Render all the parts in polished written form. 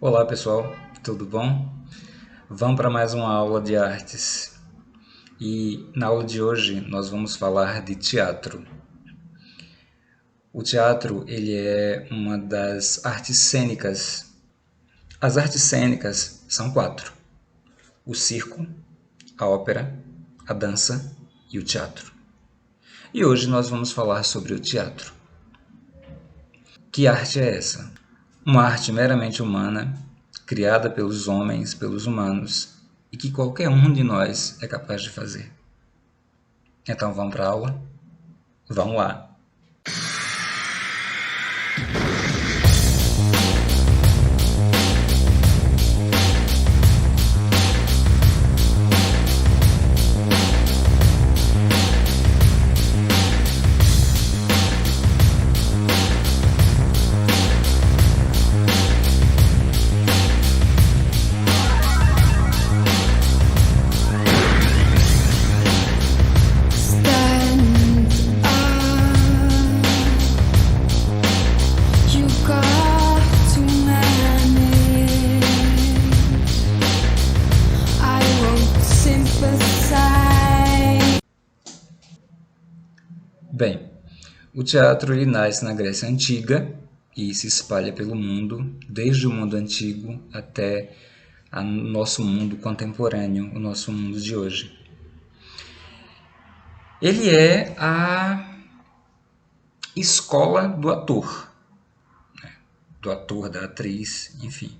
Olá pessoal, tudo bom? Vamos para mais uma aula de artes. E na aula de hoje nós vamos falar de teatro. O teatro, ele é uma das artes cênicas. As artes cênicas são quatro: o circo, a ópera, a dança e o teatro. E hoje nós vamos falar sobre o teatro. Que arte é essa? Uma arte meramente humana, criada pelos homens, pelos humanos, e que qualquer um de nós é capaz de fazer. Então vamos para a aula? Vamos lá! Bem, o teatro ele nasce na Grécia Antiga e se espalha pelo mundo, desde o mundo antigo até o nosso mundo contemporâneo, o nosso mundo de hoje. Ele é a escola do ator, da atriz, enfim.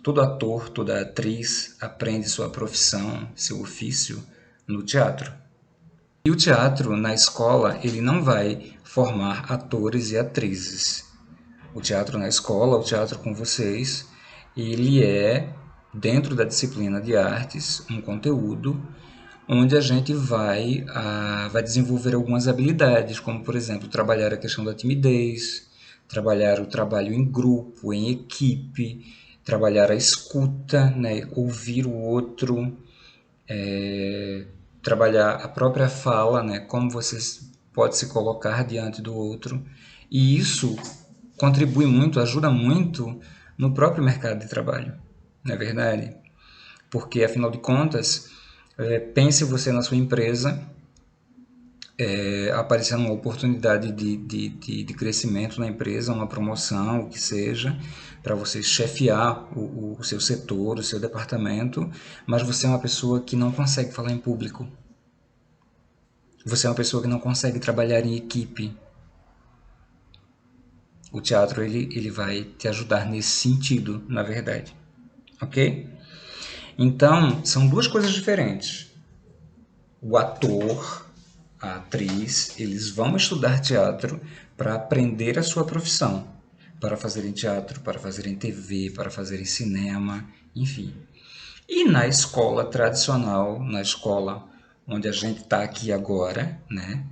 Todo ator, toda atriz aprende sua profissão, seu ofício no teatro. E o teatro, na escola, ele não vai formar atores e atrizes. O teatro na escola, o teatro com vocês, ele é, dentro da disciplina de artes, um conteúdo onde a gente vai desenvolver algumas habilidades, como, por exemplo, trabalhar a questão da timidez, trabalhar o trabalho em grupo, em equipe, trabalhar a escuta, né? Ouvir o outro, trabalhar a própria fala, né? Como você pode se colocar diante do outro. E isso contribui muito, ajuda muito no próprio mercado de trabalho, não é verdade? Porque, afinal de contas, pense você na sua empresa, aparecendo uma oportunidade de crescimento na empresa, uma promoção, o que seja, para você chefiar o seu setor, o seu departamento, mas você é uma pessoa que não consegue falar em público. Você é uma pessoa que não consegue trabalhar em equipe. O teatro ele vai te ajudar nesse sentido, na verdade. Ok? Então, são duas coisas diferentes. O ator, a atriz, eles vão estudar teatro para aprender a sua profissão, para fazerem teatro, para fazerem TV, para fazerem cinema, enfim. E na escola tradicional, na escola onde a gente está aqui agora, né,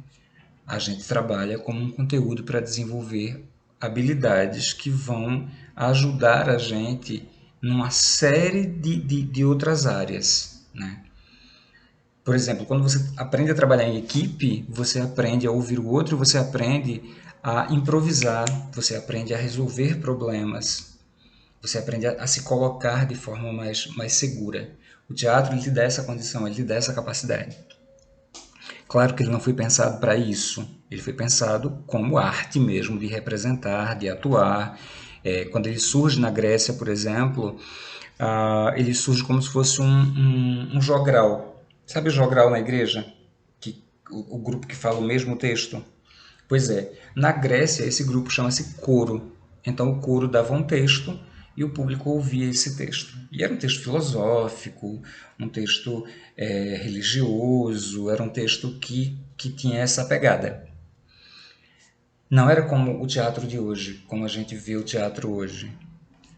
a gente trabalha como um conteúdo para desenvolver habilidades que vão ajudar a gente numa série de outras áreas, né? Por exemplo, quando você aprende a trabalhar em equipe, você aprende a ouvir o outro, você aprende a improvisar, você aprende a resolver problemas, você aprende a se colocar de forma mais segura. O teatro ele te dá essa condição, ele te dá essa capacidade. Claro que ele não foi pensado para isso, ele foi pensado como arte mesmo, de representar, de atuar. Quando ele surge na Grécia, por exemplo, ele surge como se fosse um jogral. Sabe o jogral na igreja? Que, o grupo que fala o mesmo texto? Pois é, na Grécia esse grupo chama-se coro. Então o coro dava um texto e o público ouvia esse texto. E era um texto filosófico, um texto religioso, era um texto que tinha essa pegada. Não era como o teatro de hoje, como a gente vê o teatro hoje.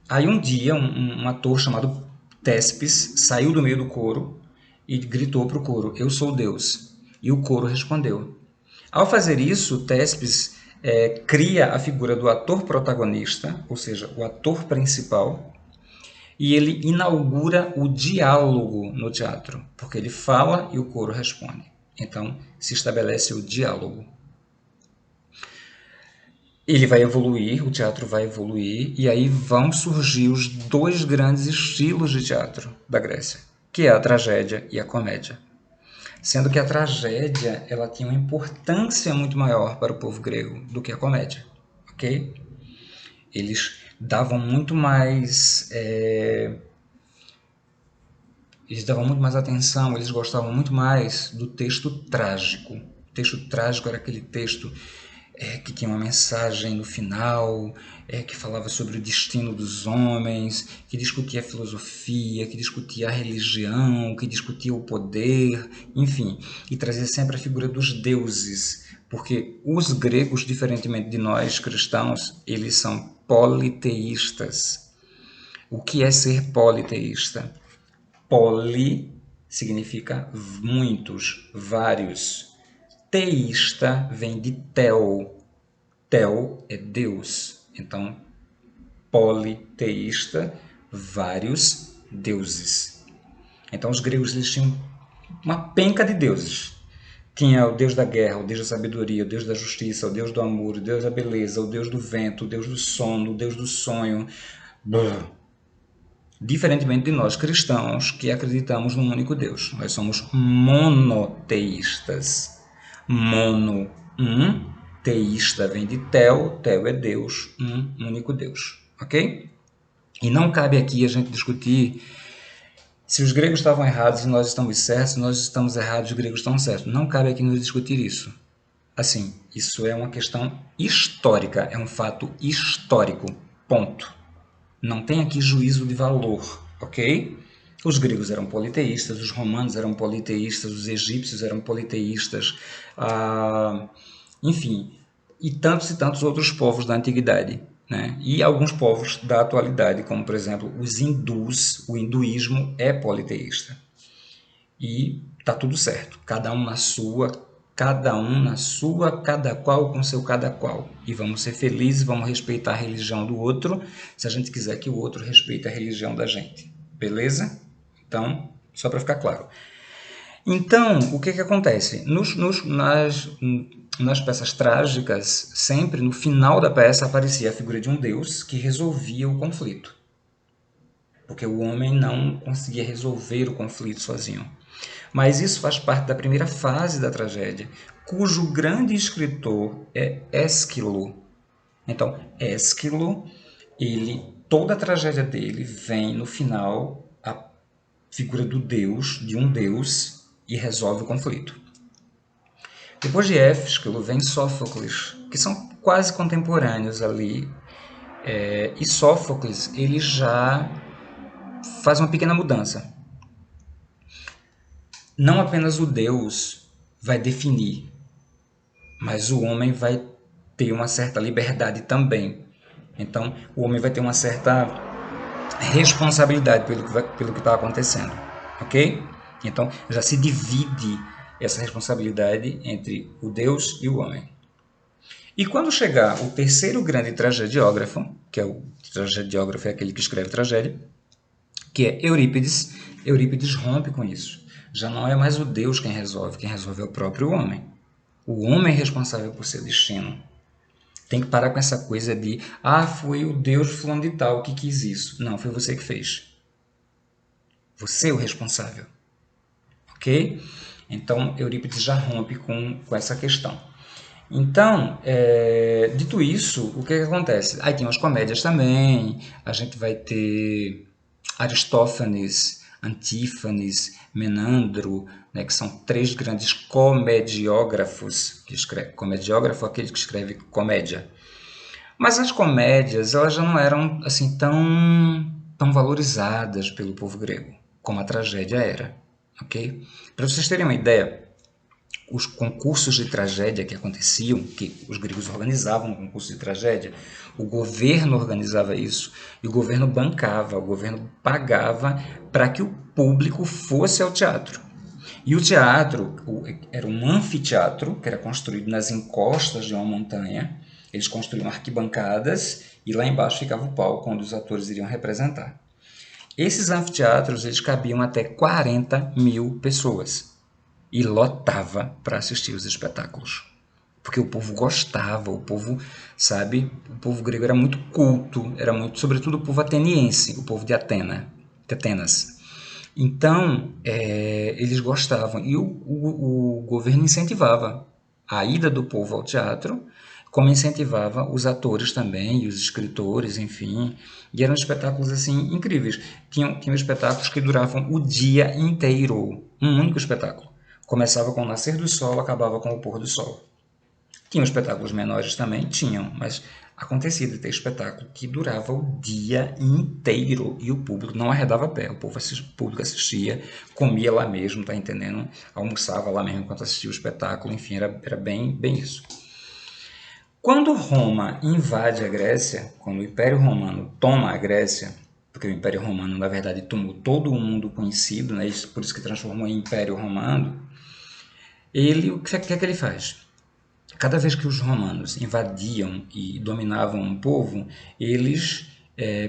Aí um dia um ator chamado Téspis saiu do meio do coro e gritou para o coro: "Eu sou Deus." E o coro respondeu. Ao fazer isso, Téspis cria a figura do ator protagonista, ou seja, o ator principal, e ele inaugura o diálogo no teatro, porque ele fala e o coro responde. Então, se estabelece o diálogo. ele vai evoluir, o teatro vai evoluir, e aí vão surgir os dois grandes estilos de teatro da Grécia, que é a tragédia e a comédia. Sendo que a tragédia ela tinha uma importância muito maior para o povo grego do que a comédia, ok? Eles davam muito mais eles davam muito mais atenção, eles gostavam muito mais do texto trágico. O texto trágico era aquele texto que tinha uma mensagem no final, que falava sobre o destino dos homens, que discutia a filosofia, que discutia a religião, que discutia o poder, enfim, e trazia sempre a figura dos deuses, porque os gregos, diferentemente de nós cristãos, eles são politeístas. O que é ser politeísta? Poli significa muitos, vários. Teísta vem de tel. Tel é Deus. Então, politeísta, vários deuses. Então, os gregos eles tinham uma penca de deuses. Tinha o deus da guerra, o deus da sabedoria, o deus da justiça, o deus do amor, o deus da beleza, o deus do vento, o deus do sono, o deus do sonho. Diferentemente de nós cristãos que acreditamos num único Deus. Nós somos monoteístas. Mono, teísta vem de tel, tel é Deus, um único Deus. Ok? E não cabe aqui a gente discutir se os gregos estavam errados e nós estamos certos, se nós estamos errados e os gregos estão certos. Não cabe aqui nos discutir isso. Assim, isso é uma questão histórica, é um fato histórico. Ponto. Não tem aqui juízo de valor, ok? Os gregos eram politeístas, os romanos eram politeístas, os egípcios eram politeístas, enfim, e tantos outros povos da antiguidade, né? E alguns povos da atualidade, como por exemplo os hindus, o hinduísmo é politeísta. E tá tudo certo, cada um na sua, cada qual com seu cada qual. E vamos ser felizes, vamos respeitar a religião do outro, se a gente quiser que o outro respeite a religião da gente. Beleza? Então, só para ficar claro. Então, o que acontece? Nas peças trágicas, sempre no final da peça aparecia a figura de um deus que resolvia o conflito. Porque o homem não conseguia resolver o conflito sozinho. Mas isso faz parte da primeira fase da tragédia, cujo grande escritor é Ésquilo. Então, Ésquilo, toda a tragédia dele vem no final a figura do deus, de um deus, e resolve o conflito. Depois de Ésquilo vem Sófocles, que são quase contemporâneos ali. E Sófocles ele já faz uma pequena mudança. Não apenas o Deus vai definir, mas o homem vai ter uma certa liberdade também. Então, o homem vai ter uma certa responsabilidade pelo que está acontecendo, ok? Então, já se divide essa responsabilidade entre o Deus e o homem. E quando chegar o terceiro grande tragediógrafo, que é o tragediógrafo é aquele que escreve tragédia, que é Eurípides, Eurípides rompe com isso. Já não é mais o Deus quem resolve é o próprio homem. O homem é responsável por seu destino. Tem que parar com essa coisa de foi o Deus fulano de tal que quis isso. Não, foi você que fez. Você é o responsável. Ok? Então, Eurípides já rompe com essa questão. Então, dito isso, o que acontece? Aí tem as comédias também, a gente vai ter Aristófanes, Antífanes, Menandro, né, que são três grandes comediógrafos, comediógrafo é aquele que escreve comédia. Mas as comédias elas já não eram assim tão valorizadas pelo povo grego, como a tragédia era. Okay? Para vocês terem uma ideia, os concursos de tragédia que aconteciam, que os gregos organizavam um concurso de tragédia, o governo organizava isso, e o governo bancava, o governo pagava para que o público fosse ao teatro. E o teatro era um anfiteatro, que era construído nas encostas de uma montanha. Eles construíam arquibancadas e lá embaixo ficava o palco onde os atores iriam representar. Esses anfiteatros eles cabiam até 40 mil pessoas e lotava para assistir os espetáculos. porque o povo gostava, o povo, sabe, o povo grego era muito culto, era muito, sobretudo o povo ateniense, o povo de Atenas. Então, eles gostavam e o governo incentivava a ida do povo ao teatro, como incentivava os atores também e os escritores, enfim. E eram espetáculos assim incríveis. Tinham espetáculos que duravam o dia inteiro, um único espetáculo. Começava com o nascer do sol, acabava com o pôr do sol. Tinham espetáculos menores também? Tinham, mas acontecia de ter espetáculo que durava o dia inteiro e o público não arredava pé. O público assistia, comia lá mesmo, tá entendendo? Almoçava lá mesmo enquanto assistia o espetáculo, enfim, era bem isso. Quando Roma invade a Grécia, quando o Império Romano toma a Grécia, porque o Império Romano, na verdade, tomou todo o mundo conhecido, né? Por isso que transformou em Império Romano, o que é que ele faz? Cada vez que os romanos invadiam e dominavam um povo, eles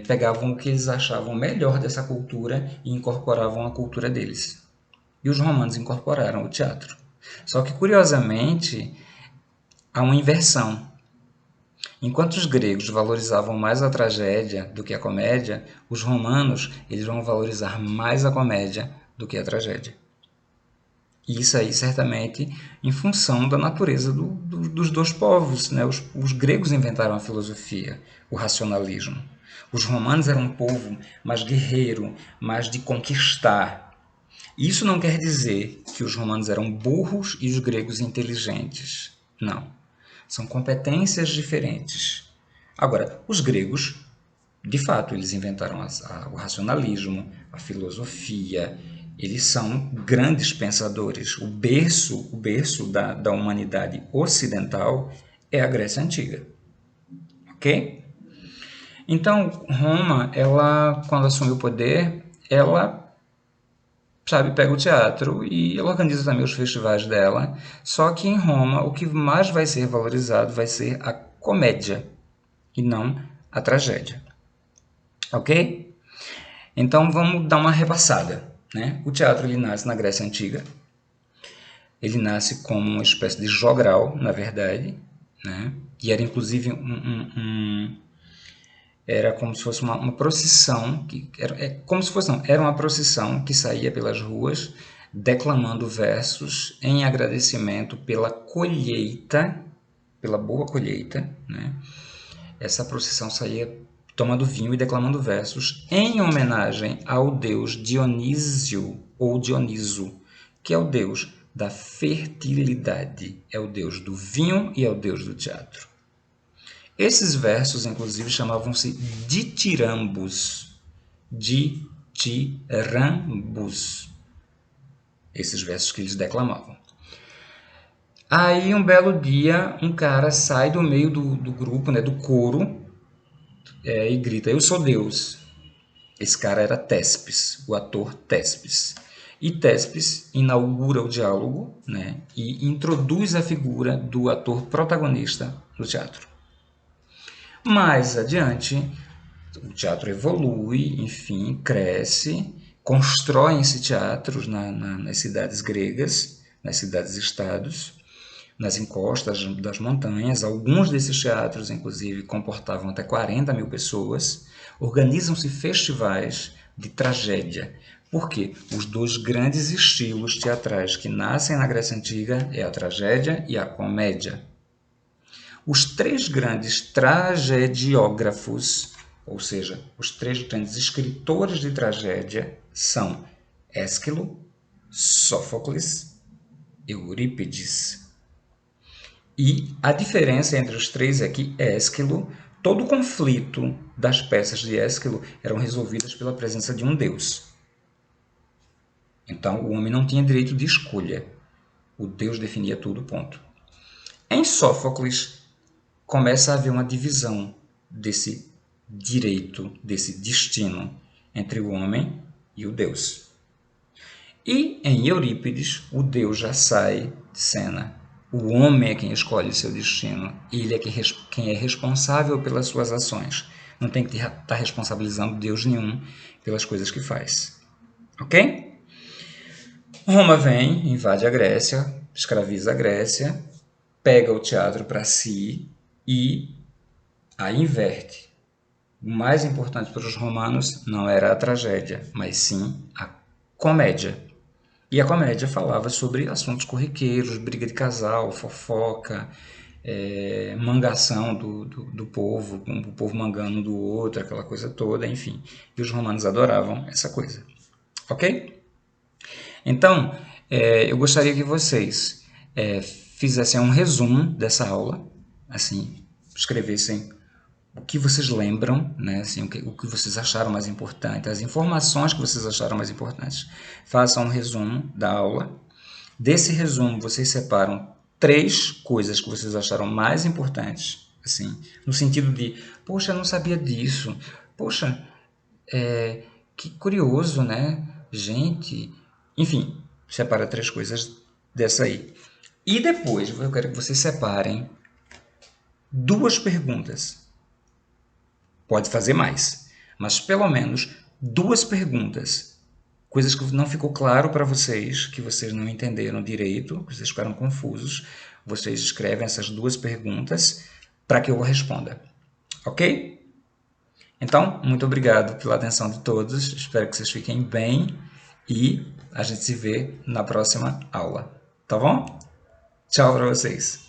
pegavam o que eles achavam melhor dessa cultura e incorporavam a cultura deles. E os romanos incorporaram o teatro. Só que, curiosamente, há uma inversão. Enquanto os gregos valorizavam mais a tragédia do que a comédia, os romanos eles vão valorizar mais a comédia do que a tragédia. E isso aí, certamente, em função da natureza dos dois povos. Né? Os gregos inventaram a filosofia, o racionalismo. Os romanos eram um povo mais guerreiro, mais de conquistar. Isso não quer dizer que os romanos eram burros e os gregos inteligentes. Não. São competências diferentes. Agora, os gregos, de fato, eles inventaram o racionalismo, a filosofia. Eles são grandes pensadores. O berço da humanidade ocidental é a Grécia Antiga. Ok? Então, Roma, ela, quando assumiu o poder, ela, sabe, pega o teatro e ela organiza também os festivais dela. Só que em Roma, o que mais vai ser valorizado vai ser a comédia e não a tragédia. Ok? Então vamos dar uma repassada. Né? O teatro ele nasce na Grécia Antiga. Ele nasce como uma espécie de jogral, na verdade. Né? E era inclusive era como se fosse uma procissão. Como se fosse, não, era uma procissão que saía pelas ruas declamando versos em agradecimento pela colheita, pela boa colheita. Né? Essa procissão saía tomando vinho e declamando versos em homenagem ao deus Dionísio ou Dioniso, que é o deus da fertilidade, é o deus do vinho e é o deus do teatro. Esses versos, inclusive, chamavam-se ditirambos. Ditirambos. Esses versos que eles declamavam. Aí, um belo dia, um cara sai do meio do grupo, né, do coro, e grita: Eu sou Deus. Esse cara era Tespes, o ator Tespes. E Tespes inaugura o diálogo, né, e introduz a figura do ator protagonista no teatro. Mais adiante, o teatro evolui, enfim, cresce, constroem-se teatros nas cidades gregas, nas cidades-estados, nas encostas das montanhas. Alguns desses teatros, inclusive, comportavam até 40 mil pessoas. Organizam-se festivais de tragédia. Por quê? Os dois grandes estilos teatrais que nascem na Grécia Antiga é a tragédia e a comédia. Os três grandes tragediógrafos, ou seja, os três grandes escritores de tragédia, são Ésquilo, Sófocles e Eurípides. E a diferença entre os três é que Ésquilo, todo o conflito das peças de Ésquilo eram resolvidas pela presença de um deus. Então o homem não tinha direito de escolha. O deus definia tudo, ponto. Em Sófocles, começa a haver uma divisão desse direito, desse destino entre o homem e o deus. E em Eurípides, o deus já sai de cena. O homem é quem escolhe o seu destino. Ele é quem é responsável pelas suas ações. Não tem que estar responsabilizando Deus nenhum pelas coisas que faz. Ok? Roma vem, invade a Grécia, escraviza a Grécia. pega o teatro para si e a inverte. O mais importante para os romanos não era a tragédia, mas sim a comédia. E a comédia falava sobre assuntos corriqueiros, briga de casal, fofoca, mangação do povo, o povo mangando um do outro, aquela coisa toda, enfim. E os romanos adoravam essa coisa. Ok? Então, eu gostaria que vocês fizessem um resumo dessa aula, assim, escrevessem o que vocês lembram, né? Assim, o que vocês acharam mais importante, as informações que vocês acharam mais importantes. Façam um resumo da aula. Desse resumo, vocês separam 3 coisas que vocês acharam mais importantes, assim, no sentido de, poxa, eu não sabia disso, poxa, que curioso, né? Gente, enfim, separa 3 coisas dessa aí. E depois, eu quero que vocês separem 2 perguntas. Pode fazer mais, mas pelo menos 2 perguntas. Coisas que não ficou claro para vocês, que vocês não entenderam direito, que vocês ficaram confusos. Vocês escrevem essas 2 perguntas para que eu responda. Ok? Então, muito obrigado pela atenção de todos. Espero que vocês fiquem bem e a gente se vê na próxima aula. Tá bom? Tchau para vocês.